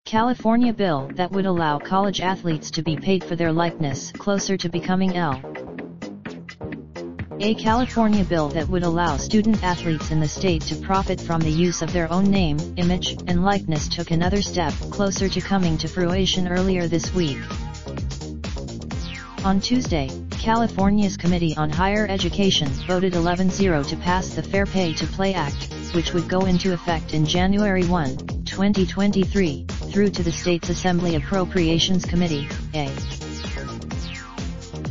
California bill that would allow college athletes to be paid for their likeness closer to becoming a California bill that would allow student athletes in the state to profit from the use of their own name, image, and likeness took another step closer to coming to fruition earlier this week. On Tuesday, California's Committee on Higher Education voted 11-0 to pass the Fair Pay to Play Act, which would go into effect in January 1, 2023, through to the state's Assembly Appropriations Committee,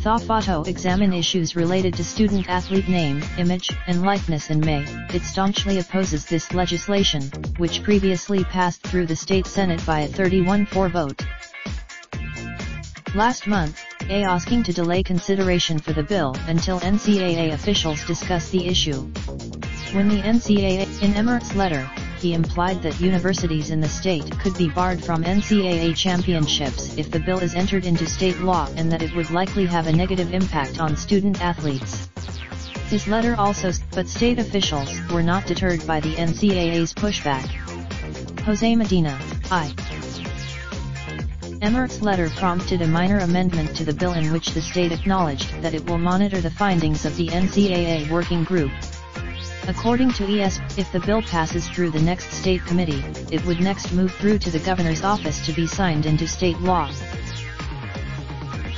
Photo examine issues related to student-athlete name, image, and likeness in May. It staunchly opposes this legislation, which previously passed through the state Senate by a 31-4 vote. Last month, asking to delay consideration for the bill until NCAA officials discuss the issue. When the NCAA, in Emmert's letter, he implied that universities in the state could be barred from NCAA championships if the bill is entered into state law and that it would likely have a negative impact on student athletes. His letter also but state officials were not deterred by the NCAA's pushback. Jose Medina, Emmert's letter prompted a minor amendment to the bill in which the state acknowledged that it will monitor the findings of the NCAA working group. According to ESPN, if the bill passes through the next state committee, it would next move through to the governor's office to be signed into state law.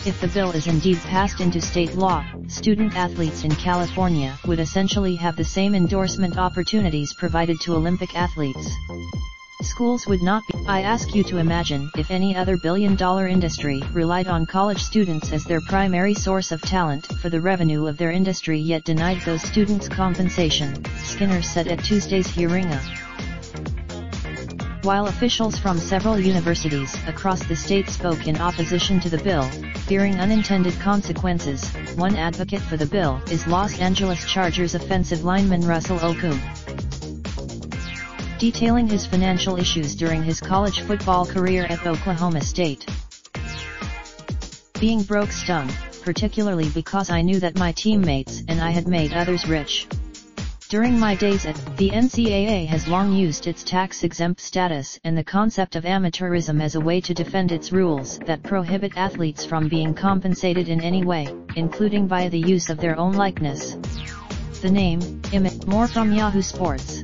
If the bill is indeed passed into state law, student athletes in California would essentially have the same endorsement opportunities provided to Olympic athletes. Schools would not be. I ask you to imagine if any other billion-dollar industry relied on college students as their primary source of talent for the revenue of their industry yet denied those students compensation, Skinner said at Tuesday's hearing. While officials from several universities across the state spoke in opposition to the bill, fearing unintended consequences, one advocate for the bill is Los Angeles Chargers offensive lineman Russell Okung. Detailing his financial issues during his college football career at Oklahoma State. Being broke stung, particularly because I knew that my teammates and I had made others rich. During my days at the NCAA has long used its tax-exempt status and the concept of amateurism as a way to defend its rules that prohibit athletes from being compensated in any way, including via the use of their own likeness. The name, image. More from Yahoo Sports.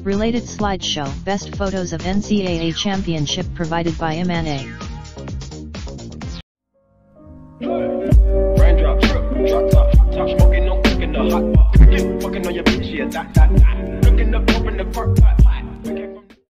Related slideshow. Best photos of NCAA championship provided by M&A. Raindrop, drop top, smoking, no cooking the hot pot. Fucking on your bitch, yeah, that. Looking up, open the park,